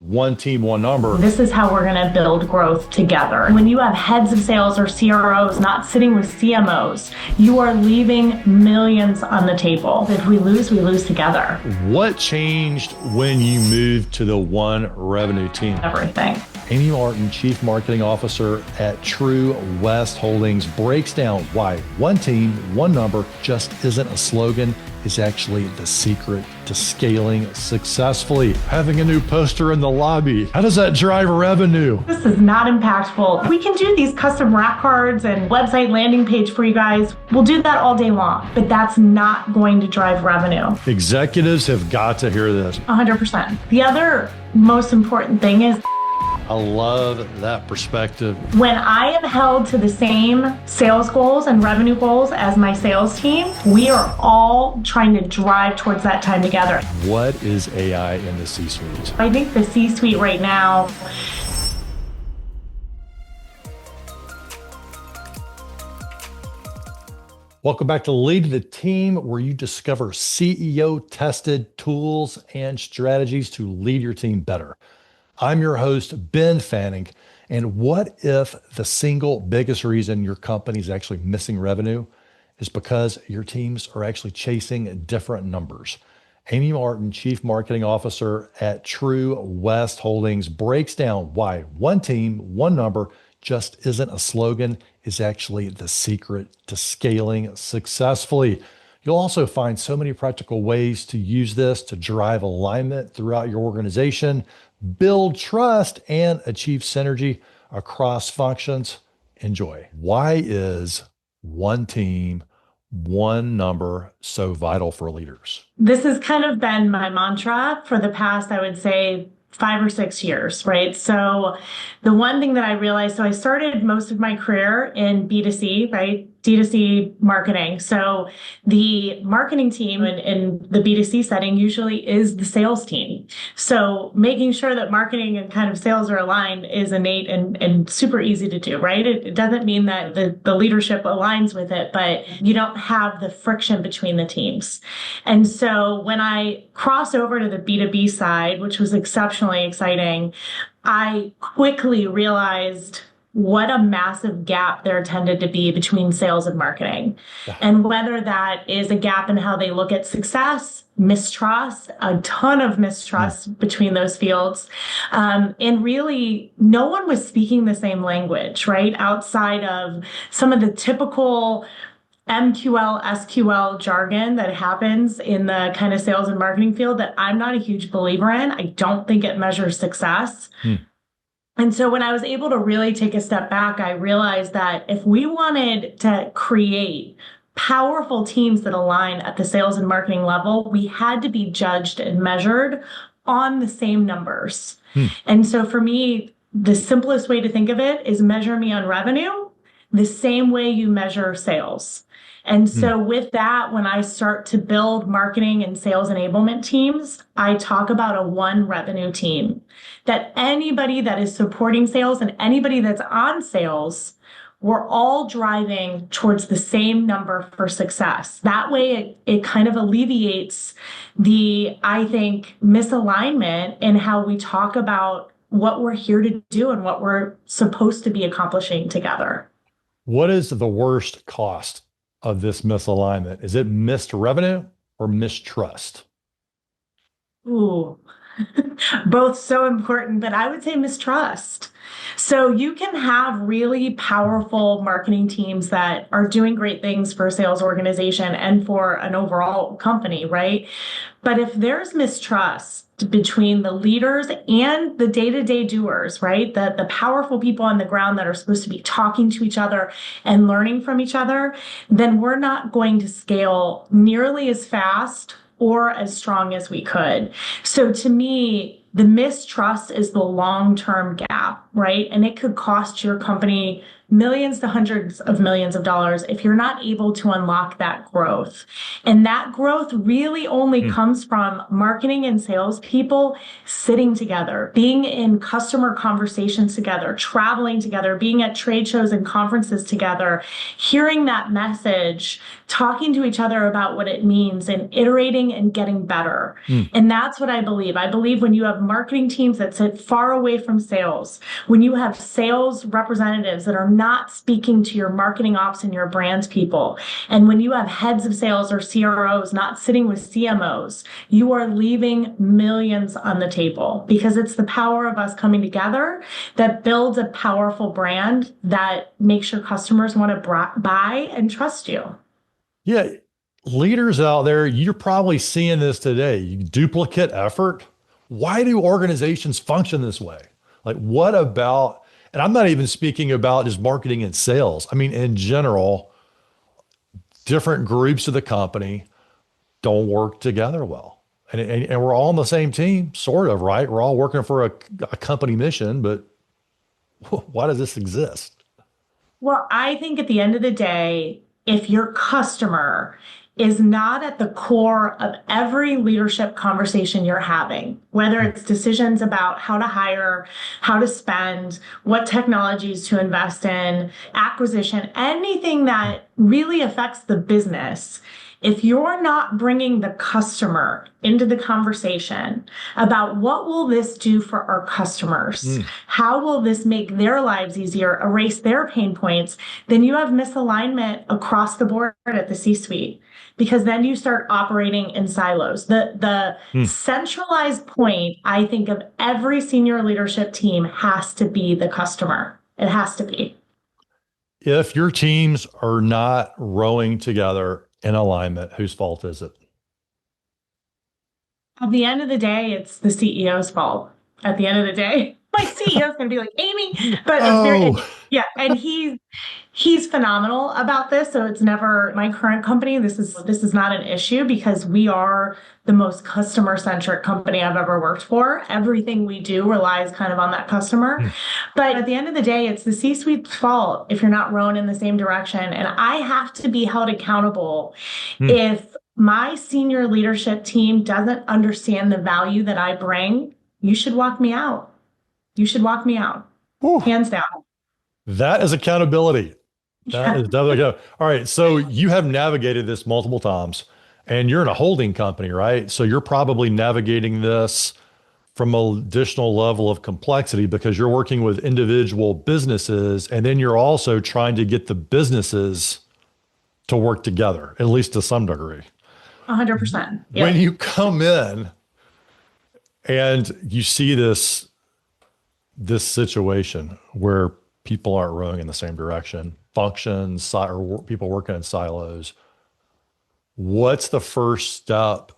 one team, one number. This is how we're going to build growth together. When you have heads of sales or CROs not sitting with CMOs, you are leaving millions on the table. If we lose together. What changed when you moved to the one revenue team? Everything. Amy Martin, Chief Marketing Officer at TruWest Holdings, breaks down why one team, one number just isn't a slogan. It's actually the secret to scaling successfully. Having a new poster in the lobby, how does that drive revenue? This is not impactful. We can do these custom wrap cards and website landing page for you guys. We'll do that all day long, but that's not going to drive revenue. Executives have got to hear this. 100%. The other most important thing is I love that perspective. when I am held to the same sales goals and revenue goals as my sales team, we are all trying to drive towards that time together. What is AI in the C-suite? I think the C-suite right now, Welcome back to Lead the Team, where you discover CEO-tested tools and strategies to lead your team better. I'm your host, Ben Fanning, and what if the single biggest reason your company is actually missing revenue is because your teams are actually chasing different numbers? Amy Martin, Chief Marketing Officer at TruWest Holdings, breaks down why one team, one number just isn't a slogan. It's actually the secret to scaling successfully. You'll also find so many practical ways to use this to drive alignment throughout your organization, build trust, and achieve synergy across functions. Enjoy. Why is one team, one number so vital for leaders? this has kind of been my mantra for the past, I would say, 5 or 6 years, right? So the one thing that I realized, so I started most of my career in B2C, right? D2C marketing. So the marketing team in the B2C setting usually is the sales team. So making sure that marketing and kind of sales are aligned is innate and super easy to do, right? It doesn't mean that the leadership aligns with it, but you don't have the friction between the teams. And so when I cross over to the B2B side, which was exceptionally exciting, I quickly realized what a massive gap there tended to be between sales and marketing. And whether that is a gap in how they look at success, mistrust, a ton of mistrust between those fields. And really, no one was speaking the same language, right? Outside of some of the typical MQL, SQL jargon that happens in the kind of sales and marketing field that I'm not a huge believer in. I don't think it measures success. And so when I was able to really take a step back, I realized that if we wanted to create powerful teams that align at the sales and marketing level, we had to be judged and measured on the same numbers. And so for me, the simplest way to think of it is measure me on revenue the same way you measure sales. And so with that, when I start to build marketing and sales enablement teams, I talk about a one revenue team, that anybody that is supporting sales and anybody that's on sales, we're all driving towards the same number for success. That way it kind of alleviates the, I think, misalignment in how we talk about what we're here to do and what we're supposed to be accomplishing together. What is the worst cost of this misalignment? Is it missed revenue or mistrust? Ooh, both so important, but I would say mistrust. So you can have really powerful marketing teams that are doing great things for a sales organization and for an overall company, right? But if there's mistrust between the leaders and the day-to-day doers, right? The powerful people on the ground that are supposed to be talking to each other and learning from each other, then we're not going to scale nearly as fast or as strong as we could. So to me, the mistrust is the long-term gap, right? And it could cost your company millions to hundreds of millions of dollars if you're not able to unlock that growth. And that growth really only Mm. comes from marketing and sales people sitting together, being in customer conversations together, traveling together, being at trade shows and conferences together, hearing that message, talking to each other about what it means, and iterating and getting better. Mm. And that's what I believe. I believe when you have marketing teams that sit far away from sales, when you have sales representatives that are not speaking to your marketing ops and your brands people, and when you have heads of sales or CROs not sitting with CMOs, you are leaving millions on the table, because it's the power of us coming together that builds a powerful brand that makes your customers want to buy and trust you. Yeah, leaders out there, you're probably seeing this today. You duplicate effort. Why do organizations function this way? Like, what about, and I'm not even speaking about just marketing and sales. I mean, in general, different groups of the company don't work together well. And we're all on the same team, sort of, right? We're all working for a company mission, but why does this exist? Well, I think at the end of the day, if your customer is not at the core of every leadership conversation you're having, whether it's decisions about how to hire, how to spend, what technologies to invest in, acquisition, anything that really affects the business, if you're not bringing the customer into the conversation about what will this do for our customers, Mm. how will this make their lives easier, erase their pain points, then you have misalignment across the board at the C-suite, because then you start operating in silos. The Mm. centralized point, I think, of every senior leadership team has to be the customer. It has to be. If your teams are not rowing together in alignment, whose fault is it? At the end of the day, it's the CEO's fault. At the end of the day, my CEO is going to be like, Amy, but Oh, yeah, and he's phenomenal about this. So it's never my current company. This is not an issue, because we are the most customer centric company I've ever worked for. Everything we do relies kind of on that customer. mm, But at the end of the day, it's the C-suite's fault if you're not rowing in the same direction. And I have to be held accountable mm. if my senior leadership team doesn't understand the value that I bring. You should walk me out. You should walk me out, Whew. hands down. That is accountability. That Yeah. is definitely go. All right. So you have navigated this multiple times and you're in a holding company, right? So you're probably navigating this from an additional level of complexity because you're working with individual businesses and then you're also trying to get the businesses to work together, at least to some degree. 100%. When Yep. you come in and you see this situation where people aren't rowing in the same direction, functions, or people working in silos, what's the first step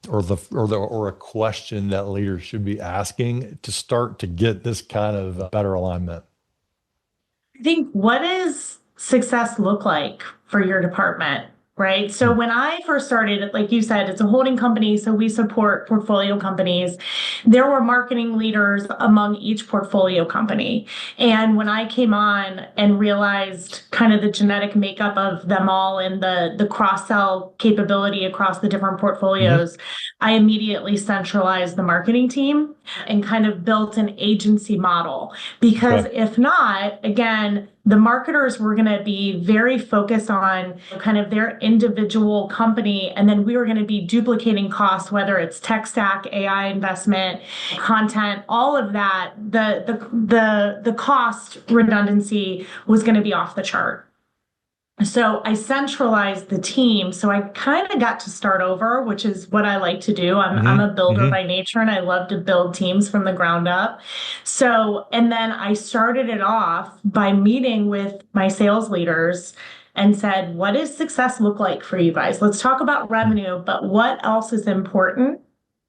or a question that leaders should be asking to start to get this kind of better alignment? I think, what does success look like for your department? Right. So Hmm. when I first started, like you said, it's a holding company. So we support portfolio companies. There were marketing leaders among each portfolio company. And when I came on and realized kind of the genetic makeup of them all and the cross-sell capability across the different Hmm. portfolios, I immediately centralized the marketing team and kind of built an agency model. Because Okay. if not, again, the marketers were going to be very focused on kind of their individual company. And then we were going to be duplicating costs, whether it's tech stack, AI investment, content, all of that. The cost redundancy was going to be off the chart. So I centralized the team. So I kind of got to start over, which is what I like to do. I'm Hmm. a builder Hmm. by nature, and I love to build teams from the ground up. So, and then I started it off by meeting with my sales leaders and said, what does success look like for you guys? Let's talk about revenue, but what else is important?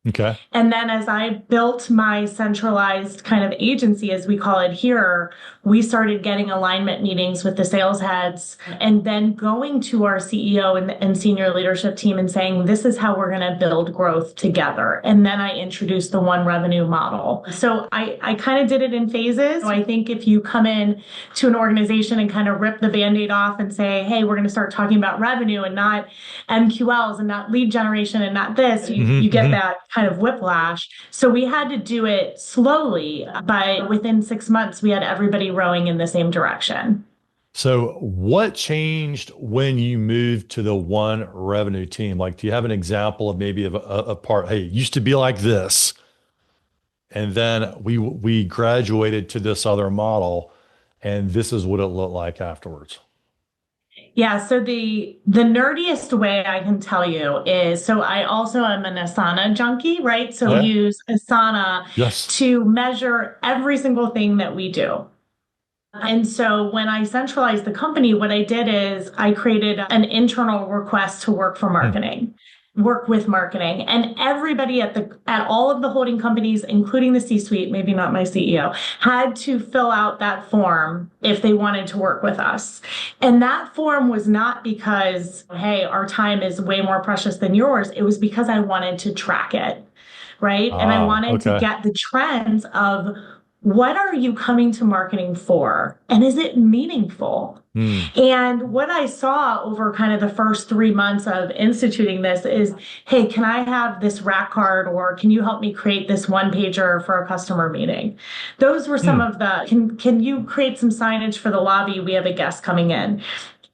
Okay. And then as I built my centralized kind of agency, as we call it here, we started getting alignment meetings with the sales heads and then going to our CEO and senior leadership team and saying, this is how we're going to build growth together. And then I introduced the one revenue model. So I kind of did it in phases. So I think if you come in to an organization and kind of rip the Band-Aid off and say, hey, we're going to start talking about revenue and not MQLs and not lead generation and not this, you get that kind of whiplash. So we had to do it slowly, but within 6 months, we had everybody rowing in the same direction. So, what changed when you moved to the one revenue team? Like, do you have an example of maybe of a part? Hey, it used to be like this, and then we graduated to this other model, and this is what it looked like afterwards. Yeah, so the nerdiest way I can tell you is so I also am an Asana junkie, right? So we Okay. use Asana Yes. to measure every single thing that we do. And so when I centralized the company, what I did is I created an internal request to work for Hmm. marketing, work with marketing. And everybody at all of the holding companies, including the C-suite, maybe not my CEO, had to fill out that form if they wanted to work with us. And that form was not because, hey, our time is way more precious than yours. It was because I wanted to track it, right? And I Ah, wanted to okay. get the trends of what are you coming to marketing for? And is it meaningful? Hmm. And what I saw over kind of the first 3 months of instituting this is, hey, can I have this rack card or can you help me create this one pager for a customer meeting? Those were some Hmm. of the, can you create some signage for the lobby? We have a guest coming in.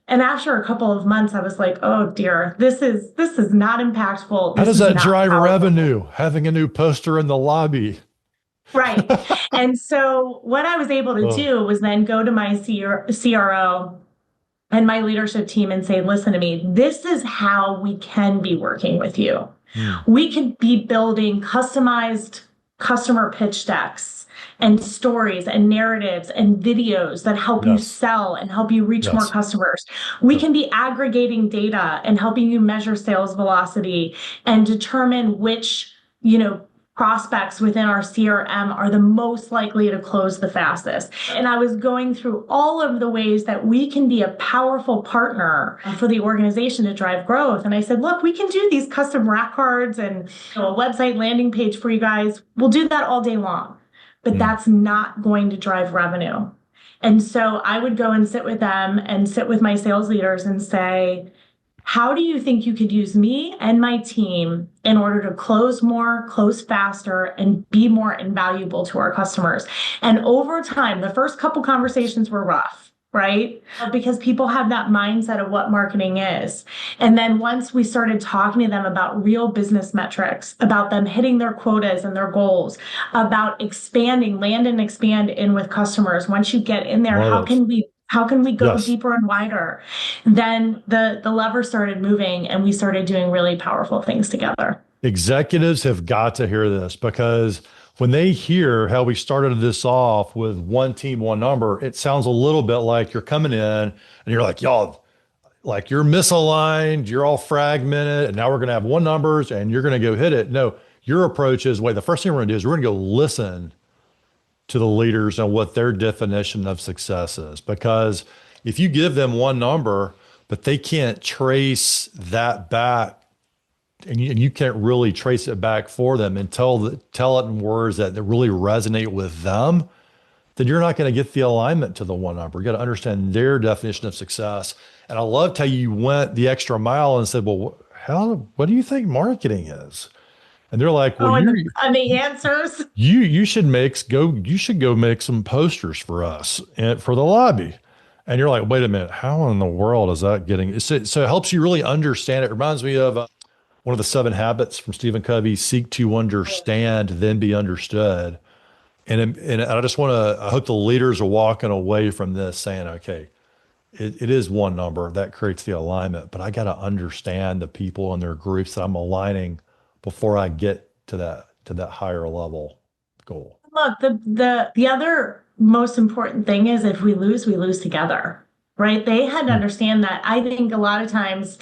And after a couple of months, I was like, oh dear, this is not impactful. How This does is that not drive powerful. revenue? Having a new poster in the lobby. Right. And so what I was able to Oh, do was then go to my CRO and my leadership team and say, listen to me, this is how we can be working with you. hmm. We could be building customized customer pitch decks and stories and narratives and videos that help you Yes. sell and help you reach more Yes. customers. We Yep. can be aggregating data and helping you measure sales velocity and determine which, prospects within our CRM are the most likely to close the fastest. And I was going through all of the ways that we can be a powerful partner for the organization to drive growth. And I said, look, we can do these custom rack cards and a website landing page for you guys. We'll do that all day long, but Hmm. that's not going to drive revenue. And so I would go and sit with them and sit with my sales leaders and say, how do you think you could use me and my team in order to close more, close faster, and be more invaluable to our customers? And over time, the first couple conversations were rough, right? Because people have that mindset of what marketing is. And then once we started talking to them about real business metrics, about them hitting their quotas and their goals, about expanding, land and expand in with customers. Once you get in there, Love it. how can we go Yes. deeper and wider? Then the lever started moving and we started doing really powerful things together. Executives have got to hear this because when they hear how we started this off with one team, one number, it sounds a little bit like you're coming in and you're like, y'all, like you're misaligned, you're all fragmented, and now we're going to have one numbers and you're going to go hit it. No, your approach is, wait, the first thing we're going to do is we're going to go listen to the leaders and what their definition of success is. Because if you give them one number, but they can't trace that back and you can't really trace it back for them and tell it in words that really resonate with them, then you're not going to get the alignment to the one number. You got to understand their definition of success. And I loved how you went the extra mile and said, well, what do you think marketing is? And they're like, well, Oh, and the answers. you should go make some posters for us and for the lobby. And you're like, wait a minute, how in the world is that getting? So it helps you really understand. It reminds me of one of the 7 habits from Stephen Covey: seek to understand, then be understood. And I just want to, I hope the leaders are walking away from this saying, okay, it is one number that creates the alignment, but I got to understand the people and their groups that I'm aligning before I get to that higher level goal. Look, the other most important thing is if we lose together, right? They had to Hmm. understand that. I think a lot of times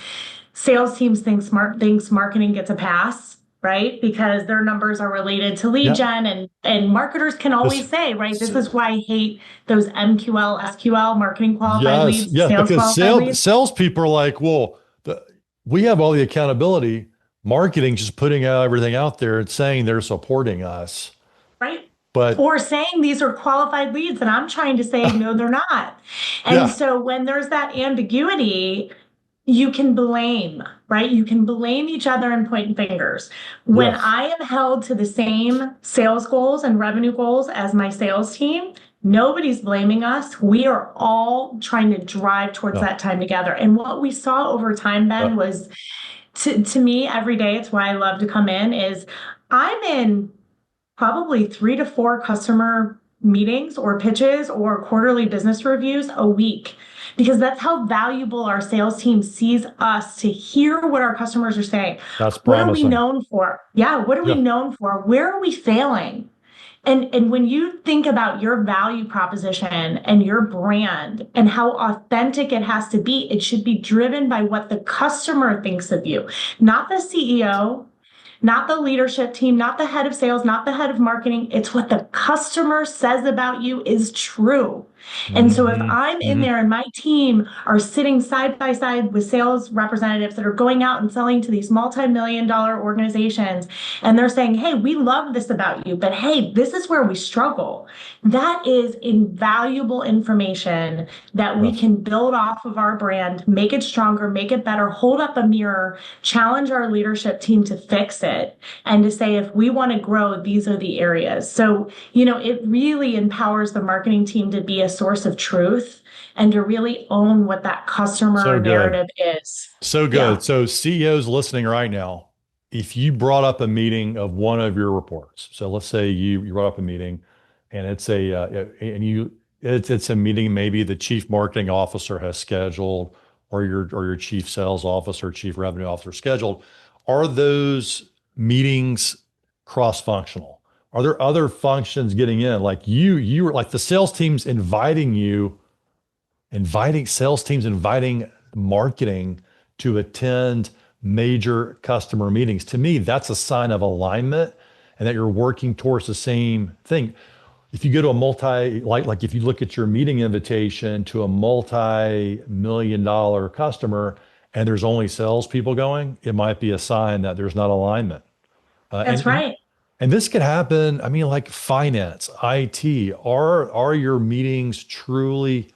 sales teams thinks marketing gets a pass. right? Because their numbers are related to lead Yeah. gen and marketers can always This, say, right, this is why I hate those MQL, SQL, marketing qualified yes, leads, yes, sales because qualified leads, salespeople are like, well, we have all the accountability. Marketing's just putting out everything out there and saying they're supporting us. right? But Or saying these are qualified leads, and I'm trying to say, no, they're not. And yeah, so when there's that ambiguity, you can blame, right? You can blame each other and point fingers. When yes, I am held to the same sales goals and revenue goals as my sales team, nobody's blaming us. We are all trying to drive towards yeah, that time together. And what we saw over time, yeah, Ben, was to me every day, it's why I love to come in, is I'm in probably 3 to 4 customer meetings or pitches or quarterly business reviews a week because that's how valuable our sales team sees us to hear what our customers are saying. that's What are we promising. known for? Yeah, what are we Yeah, known for? Where are we failing? And when you think about your value proposition and your brand and how authentic it has to be, it should be driven by what the customer thinks of you, not the CEO, not the leadership team, not the head of sales, not the head of marketing. It's what the customer says about you is true. And so if hmm I'm in hmm there and my team are sitting side by side with sales representatives that are going out and selling to these multi-million-dollar organizations, and they're saying, hey, we love this about you, but hey, this is where we struggle. That is invaluable information that we yes. can build off of our brand, make it stronger, make it better, hold up a mirror, challenge our leadership team to fix it, and to say, if we want to grow, these are the areas. So, it really empowers the marketing team to be a source of truth and to really own what that customer So good. narrative is. So Yeah, good. So CEOs listening right now, if you brought up a meeting of one of your reports, so let's say you brought up a meeting, and it's a meeting maybe the chief marketing officer has scheduled, or your chief sales officer, chief revenue officer scheduled. Are those meetings cross-functional? Are there other functions getting in? Like you were like the sales teams inviting sales teams, inviting marketing to attend major customer meetings. To me, that's a sign of alignment and that you're working towards the same thing. If you go to a like if you look at your meeting invitation to a multi-million dollar customer and there's only salespeople going, it might be a sign that there's not alignment. Uh, that's and, and right. and this could happen. I mean, like finance, IT. Are your meetings truly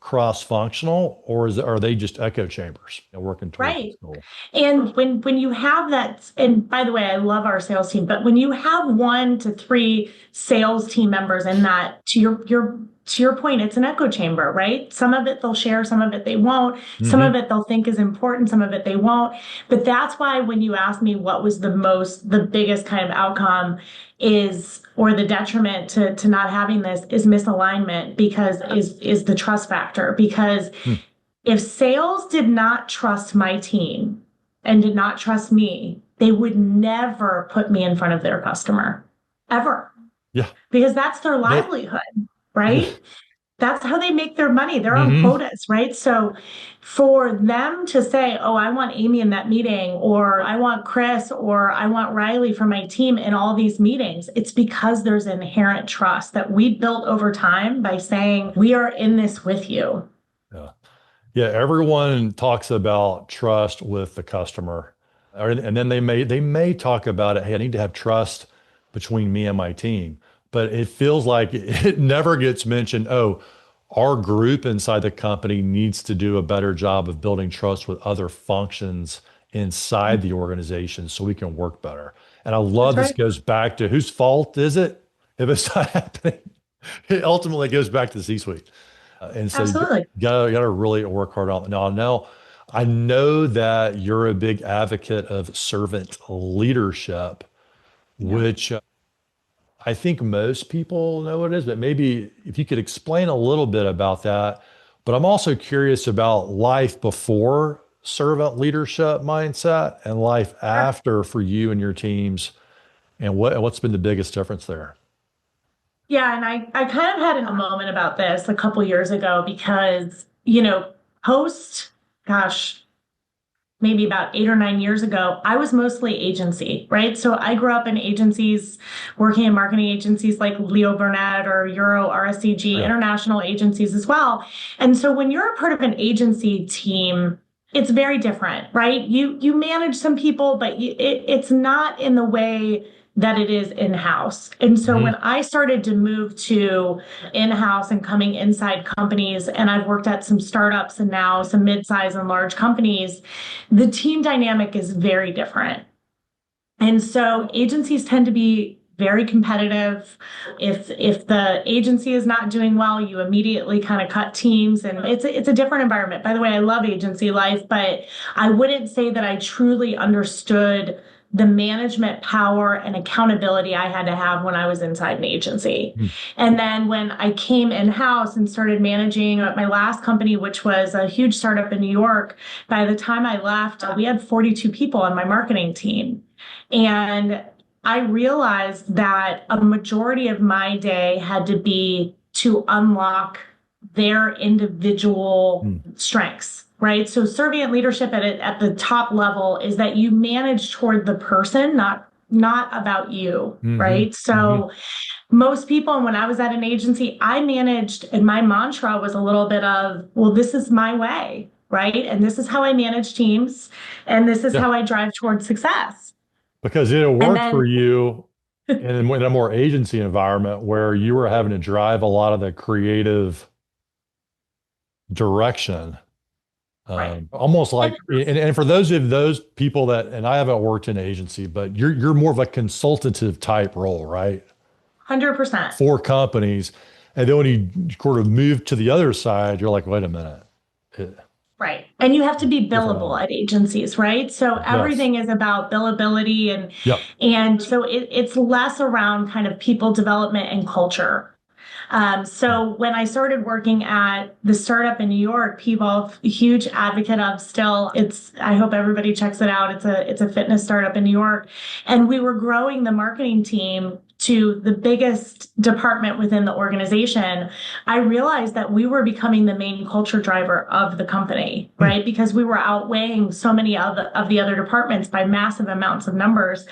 cross-functional, or are they just echo chambers, working towards this Right. goal? And when you have that, and by the way, I love our sales team, but when you have 1 to 3 sales team members in that, to your point, it's an echo chamber, right? Some of it they'll share, some of it they won't, some of Hmm. it they'll think is important, some of it they won't. But that's why when you ask me what was the biggest kind of outcome is, or the detriment to not having this, is misalignment, because is the trust factor. Because Hmm. if sales did not trust my team and did not trust me, they would never put me in front of their customer, ever, Yeah. because that's their They, livelihood, right? That's how they make their money. They're on hmm quotas, right? So for them to say, oh, I want Amy in that meeting, or I want Chris, or I want Riley from my team in all these meetings, it's because there's inherent trust that we built over time by saying, we are in this with you. Yeah. Yeah. Everyone talks about trust with the customer, and then they may talk about it. Hey, I need to have trust between me and my team, but it feels like it never gets mentioned. Oh, our group inside the company needs to do a better job of building trust with other functions inside the organization so we can work better. And I That's love this right. goes back to whose fault is it if it's not happening? It ultimately goes back to the C-suite. And so you Absolutely. gotta really work hard on it. Now, I know that you're a big advocate of servant leadership, Yeah. which I think most people know what it is, but maybe if you could explain a little bit about that. But I'm also curious about life before servant leadership mindset and life Sure. after for you and your teams, and what's been the biggest difference there? Yeah, and I kind of had a moment about this a couple years ago because, post, gosh, maybe about 8 or 9 years ago, I was mostly agency, right? So I grew up in agencies, working in marketing agencies like Leo Burnett or Euro, RSCG, Yeah. international agencies as well. And so when you're a part of an agency team, it's very different, right? You manage some people, but it's not in the way that it is in-house. And so when Hmm. I started to move to in-house and coming inside companies, and I've worked at some startups and now some mid-size and large companies, the team dynamic is very different. And so agencies tend to be very competitive. If the agency is not doing well, you immediately kind of cut teams, and it's a different environment. By the way, I love agency life, but I wouldn't say that I truly understood the management power and accountability I had to have when I was inside an agency. And then when I came in-house and started managing at my last company, which was a huge startup in New York, by the time I left, we had 42 people on my marketing team. And I realized that a majority of my day had to be to unlock their individual Mm. strengths, right? So servant leadership at the top level is that you manage toward the person, not about you, Hmm. right? Hmm. So most people, and when I was at an agency, I managed, and my mantra was a little bit of, well, this is my way, right? And this is how I manage teams, and this is Yeah. how I drive towards success. Because it And worked for then you in a more agency environment where you were having to drive a lot of the creative direction. right. Almost And like, and for those people that, and I haven't worked in agency, but you're more of a consultative type role, right? 100%. For companies. And then when you sort of move to the other side, you're like, wait a minute. It- Right. And you have to be Different billable animal. at agencies, right? So Yes. everything is about billability Yep. and so it's less around kind of people development and culture. So when I started working at the startup in New York, people, huge advocate of still, I hope everybody checks it out. It's a fitness startup in New York. And we were growing the marketing team to the biggest department within the organization. I realized that we were becoming the main culture driver of the company, Hmm. right? Because we were outweighing so many of the other departments by massive amounts of numbers.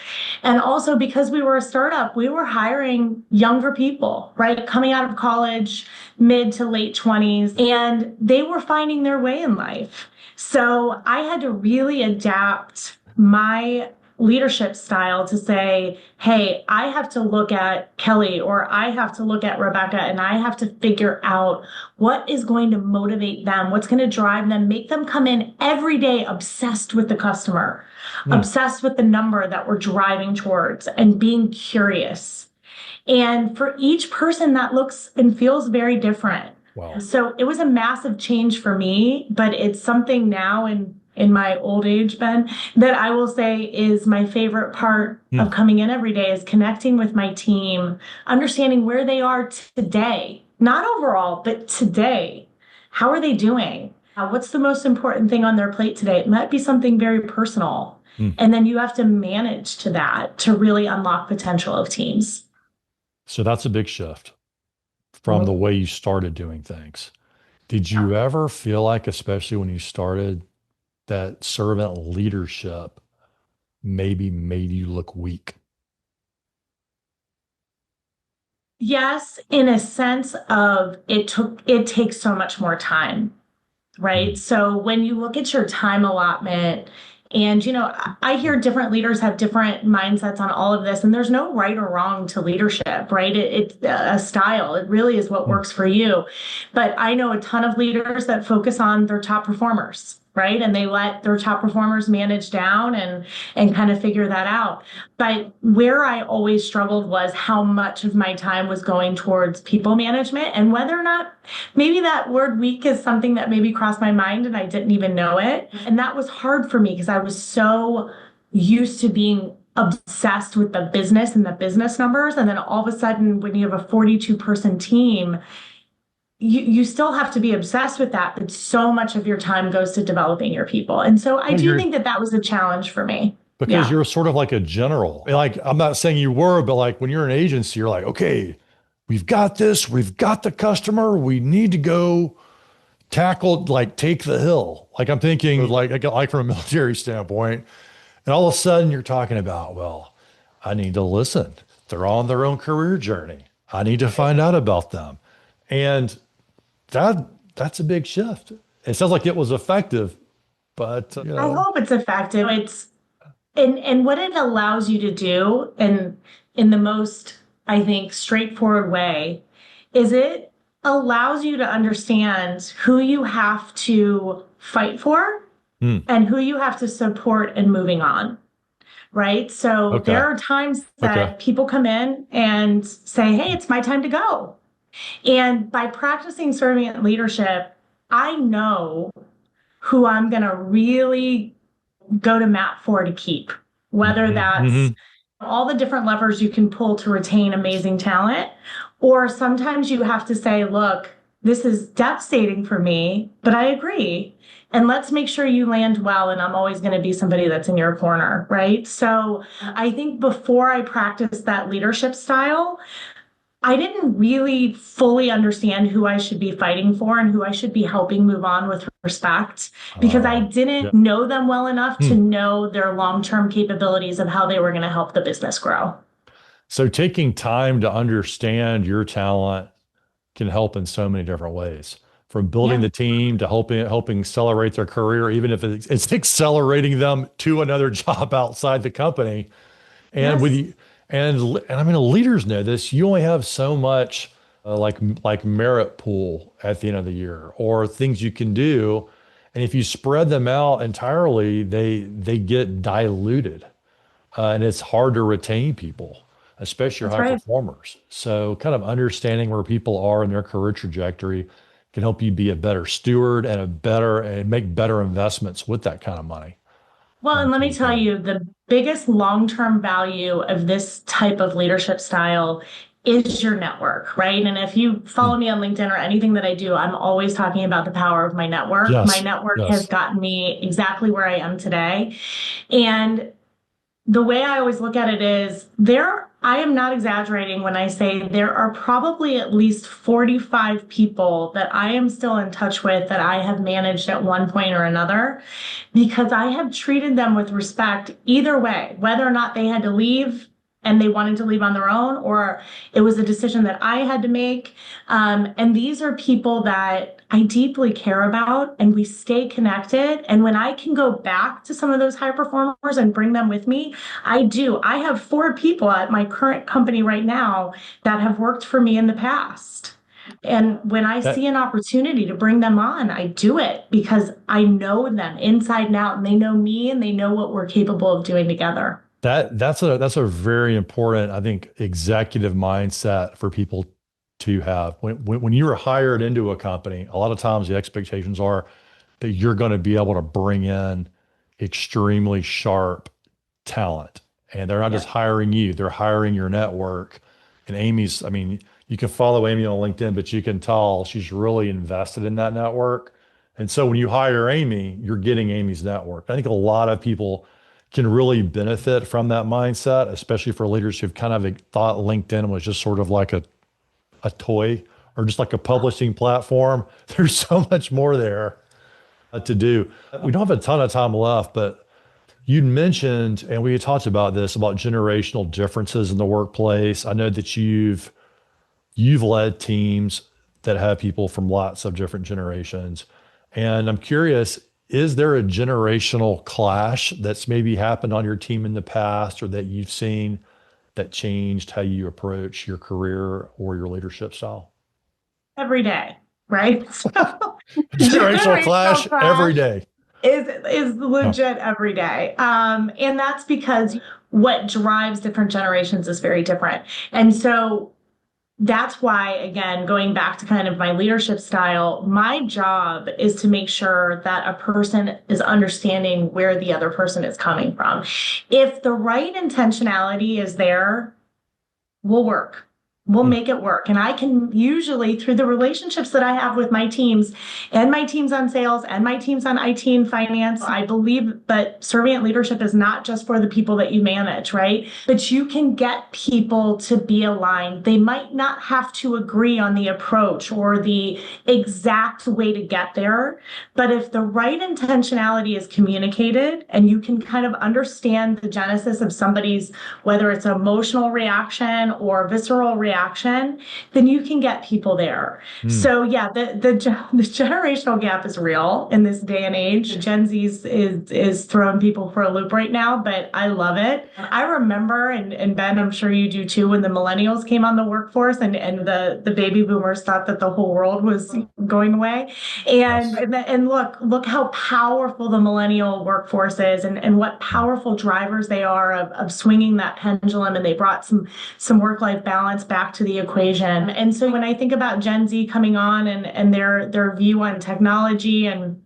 And also because we were a startup, we were hiring younger people, right? Coming out of college, mid to late 20s, and they were finding their way in life. So I had to really adapt my leadership style to say, hey, I have to look at Kelly or I have to look at Rebecca and I have to figure out what is going to motivate them, what's going to drive them, make them come in every day obsessed with the customer, Hmm. obsessed with the number that we're driving towards and being curious. And for each person, that looks and feels very different. Wow. So it was a massive change for me, but it's something now in my old age, Ben, that I will say is my favorite part Hmm. of coming in every day is connecting with my team, understanding where they are today, not overall, but today. How are they doing? What's the most important thing on their plate today? It might be something very personal. Hmm. And then you have to manage to that to really unlock potential of teams. So that's a big shift from the Mhm. way you started doing things. Did Yeah. you ever feel like, especially when you started, that servant leadership maybe made you look weak? Yes, in a sense of it takes so much more time, right? Hmm. So when you look at your time allotment, and I hear different leaders have different mindsets on all of this, and there's no right or wrong to leadership, right? It's a style. It really is what Hmm. works for you. But I know a ton of leaders that focus on their top performers, right? And they let their top performers manage down and kind of figure that out. But where I always struggled was how much of my time was going towards people management and whether or not maybe that word weak is something that maybe crossed my mind and I didn't even know it. And that was hard for me because I was so used to being obsessed with the business and the business numbers. And then all of a sudden, when you have a 42-person team, you still have to be obsessed with that, but so much of your time goes to developing your people. And so I Yeah, do you're think that that was a challenge for me. because Yeah. you're sort of like a general. Like, I'm not saying you were, but like when you're an agency, you're like, okay, we've got this, we've got the customer, we need to go tackled, like take the hill. Like I'm thinking like from a military standpoint, and all of a sudden you're talking about, well, I need to listen. They're on their own career journey. I need to find out about them. And that that's a big shift. It sounds like it was effective, but I hope it's effective. It's and what it allows you to do, and in the most, I think, straightforward way, is it allows you to understand who you have to fight for hmm, and who you have to support in moving on. Right. So there okay, are times okay, that people come in and say, hey, it's my time to go. And by practicing servant leadership, I know who I'm going to really go to Matt for to keep, whether hmm that's hmm all the different levers you can pull to retain amazing talent, or sometimes you have to say, look, this is devastating for me, but I agree. And let's make sure you land well. And I'm always going to be somebody that's in your corner. Right. So I think before I practiced that leadership style, I didn't really fully understand who I should be fighting for and who I should be helping move on with respect because I yeah. didn't know them well enough to Hmm. know their long-term capabilities of how they were going to help the business grow. So taking time to understand your talent can help in so many different ways, from building Yeah. the team to helping accelerate their career, even if it's accelerating them to another job outside the company. And with Yes. you, and I mean, leaders know this. You only have so much like merit pool at the end of the year, or things you can do, and if you spread them out entirely, they get diluted, and it's hard to retain people, especially your That's high right. performers. So, kind of understanding where people are in their career trajectory can help you be a better steward and make better investments with that kind of money Well, and let me moving tell forward. you, the biggest long-term value of this type of leadership style is your network, right? And if you Hmm. follow me on LinkedIn or anything that I do, I'm always talking about the power of my network. My Yes, network has yes. gotten me exactly where I am today. And the way I always look at it is I am not exaggerating when I say there are probably at least 45 people that I am still in touch with that I have managed at one point or another because I have treated them with respect either way, whether or not they had to leave and they wanted to leave on their own, or it was a decision that I had to make. And these are people that I deeply care about, and we stay connected. And when I can go back to some of those high performers and bring them with me, I do. I have 4 people at my current company right now that have worked for me in the past. And when I That see an opportunity to bring them on, I do it because I know them inside and out, and they know me and they know what we're capable of doing together. that's a very important, I think, executive mindset for people to have. When you are hired into a company, a lot of times the expectations are that you're going to be able to bring in extremely sharp talent. And they're not just Yeah. hiring you, they're hiring your network. And Amy's, I mean, you can follow Amy on LinkedIn, but you can tell she's really invested in that network. And so when you hire Amy, you're getting Amy's network. I think a lot of people can really benefit from that mindset, especially for leaders who've kind of thought LinkedIn was just sort of like a toy or just like a publishing platform. There's so much more there to do. We don't have a ton of time left, but you mentioned, and we had talked about this, about generational differences in the workplace. I know that you've led teams that have people from lots of different generations. And I'm curious, is there a generational clash that's maybe happened on your team in the past or that you've seen that changed how you approach your career or your leadership style? Every day, right? So Generational generational clash every clash day. is Oh, legit every day. And that's because what drives different generations is very different. And so that's why, again, going back to kind of my leadership style, my job is to make sure that a person is understanding where the other person is coming from. If the right intentionality is there, we'll work. We'll Hmm. make it work. And I can usually, through the relationships that I have with my teams and my teams on sales and my teams on IT and finance, I believe that servant leadership is not just for the people that you manage, right? But you can get people to be aligned. They might not have to agree on the approach or the exact way to get there. But if the right intentionality is communicated and you can kind of understand the genesis of somebody's, whether it's emotional reaction or visceral reaction, then you can get people there. Hmm. So yeah, the generational gap is real in this day and age. Gen Z is throwing people for a loop right now, but I love it. I remember, and Ben, I'm sure you do too, when the millennials came on the workforce and the baby boomers thought that the whole world was going away. And Yes. and look how powerful the millennial workforce is, and what powerful drivers they are of swinging that pendulum, and they brought some work-life balance back to the equation. And so when I think about Gen Z coming on and their view on technology and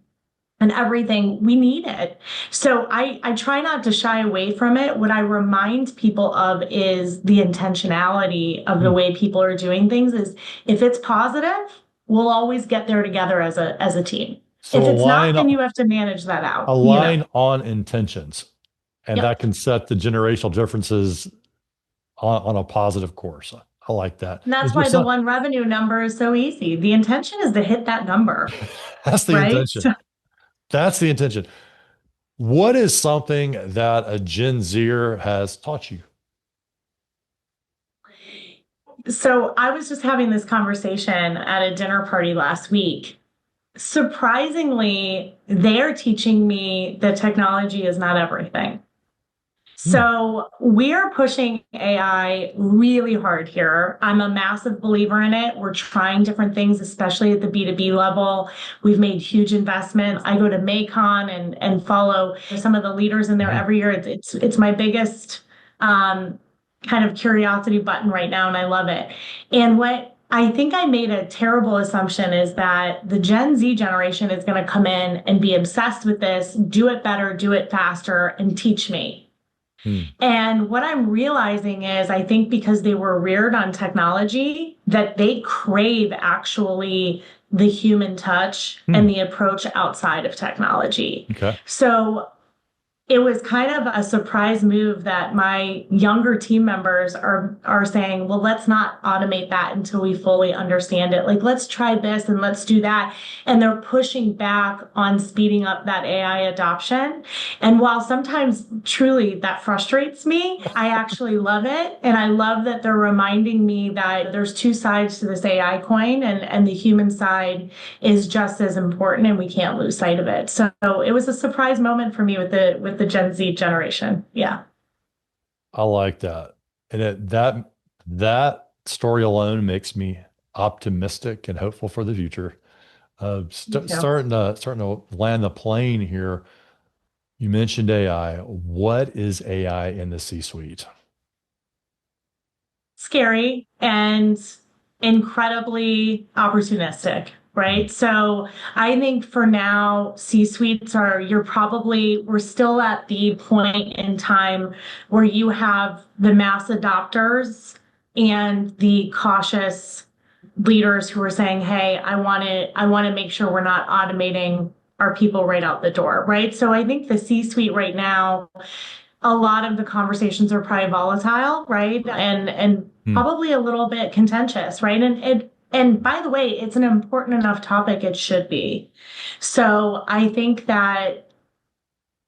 everything, we need it. So I try not to shy away from it. What I remind people of is the intentionality of the Hmm. way people are doing things is if it's positive, we'll always get there together as a team. So If it's not, then you have to manage that out, you know. align on intentions, and that Yep. can set the generational differences on a positive course. I like that. And Is that's there why the some, one revenue number is so easy. The intention is to hit that number, that's the right? intention. That's the intention. What is something that a Gen Zer has taught you? So I was just having this conversation at a dinner party last week. Surprisingly, they're teaching me that technology is not everything. Hmm. So we're pushing AI really hard here. I'm a massive believer in it. We're trying different things, especially at the B2B level. We've made huge investments. I go to Maycon and follow some of the leaders in there Mhm. every year. It's my biggest um, kind of curiosity button right now, and I love it. And what I think I made a terrible assumption is that the Gen Z generation is going to come in and be obsessed with this, do it better, do it faster, and teach me. Hmm. And what I'm realizing is, I think because they were reared on technology, that they crave actually the human touch and Hmm. the approach outside of technology. Okay. So it was kind of a surprise move that my younger team members are saying, well, let's not automate that until we fully understand it. Like, let's try this and let's do that. And they're pushing back on speeding up that AI adoption. And while sometimes truly that frustrates me, I actually love it. And I love that they're reminding me that there's two sides to this AI coin, and the human side is just as important, and we can't lose sight of it. So it was a surprise moment for me with the Gen Z generation. Yeah. I like that. And that story alone makes me optimistic and hopeful for the future. Me too. Starting to land the plane here. You mentioned AI. What is AI in the C-suite? Scary and incredibly opportunistic, Hmm. right? So I think for now, C-suites are, we're still at the point in time where you have the mass adopters and the cautious leaders who are saying, hey, I want to make sure we're not automating our people right out the door, right? So I think the C-suite right now, a lot of the conversations are probably volatile, right? And Hmm. probably a little bit contentious, right? And by the way, it's an important enough topic, it should be. So I think that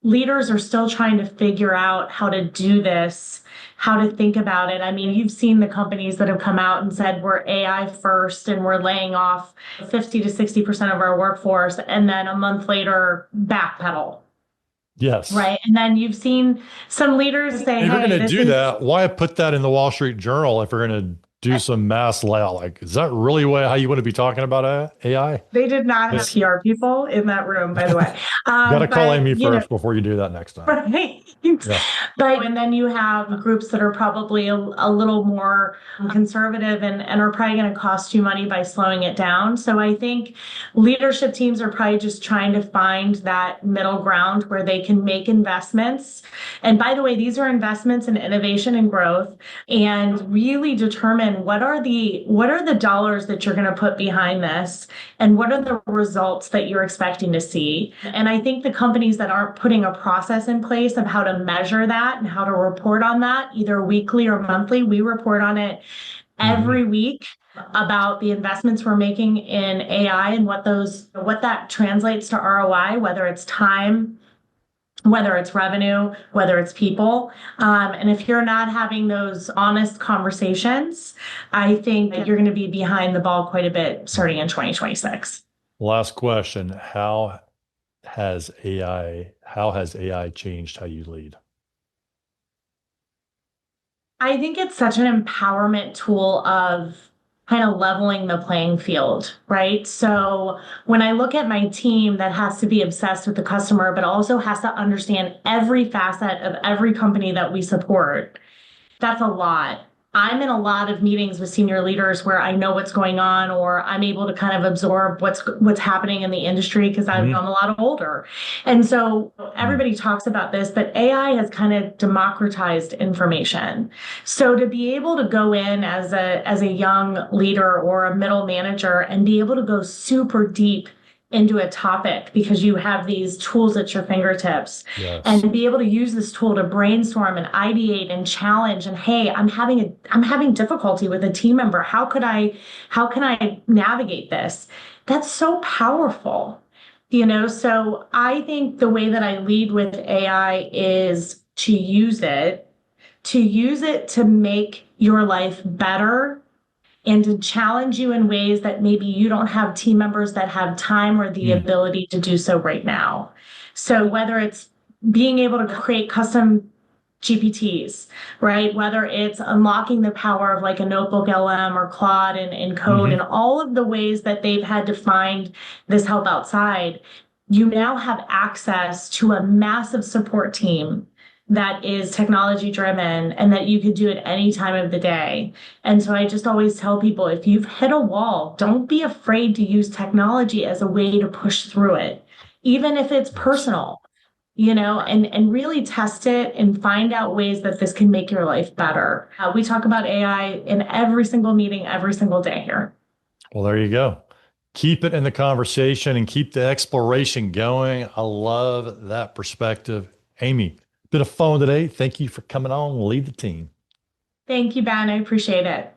leaders are still trying to figure out how to do this, how to think about it. I mean, you've seen the companies that have come out and said we're AI first and we're laying off 50 to 60% of our workforce, and then a month later backpedal, Yes. right? And then you've seen some leaders say, If you're going hey, to this do is, that, why put that in the Wall Street Journal if you're going to do some mass layout? Like, is that really how you want to be talking about AI? they did not have It's PR people in that room, by the way. got to call But, Amy you know, first before you do that next time. right. Yeah. But and then you have groups that are probably a little more conservative and are probably going to cost you money by slowing it down. So I think leadership teams are probably just trying to find that middle ground where they can make investments. And by the way, these are investments in innovation and growth, and really determine in what are the dollars that you're going to put behind this, and what are the results that you're expecting to see. And I think the companies that aren't putting a process in place of how to measure that and how to report on that, either weekly or monthly, we report on it Hmm. every week about the investments we're making in AI and what that translates to ROI, whether it's time, whether it's revenue, whether it's people. And if you're not having those honest conversations, I think that you're going to be behind the ball quite a bit starting in 2026. Last question. How has AI changed how you lead? I think it's such an empowerment tool of kind of leveling the playing field, right? So when I look at my team that has to be obsessed with the customer, but also has to understand every facet of every company that we support, that's a lot. I'm in a lot of meetings with senior leaders where I know what's going on, or I'm able to kind of absorb what's happening in the industry because I'm Hmm. a lot older. And so Hmm. everybody talks about this, but AI has kind of democratized information. So to be able to go in as a young leader or a middle manager and be able to go super deep into a topic because you have these tools at your fingertips Yes. and be able to use this tool to brainstorm and ideate and challenge and hey, I'm having difficulty with a team member. How can I navigate this? That's so powerful. So I think the way that I lead with AI is to use it to make your life better and to challenge you in ways that maybe you don't have team members that have time or the Mm. ability to do so right now. So whether it's being able to create custom GPTs, right? Whether it's unlocking the power of like a notebook LM or Claude and code and Hmm. all of the ways that they've had to find this help outside, you now have access to a massive support team that is technology driven and that you could do at any time of the day. And so I just always tell people if you've hit a wall, don't be afraid to use technology as a way to push through it, even if it's Yes. personal, and really test it and find out ways that this can make your life better. We talk about AI in every single meeting, every single day here. Well, there you go. Keep it in the conversation and keep the exploration going. I love that perspective. Amy, been a fun today. Thank you for coming on. Lead the team. Thank you, Ben. I appreciate it.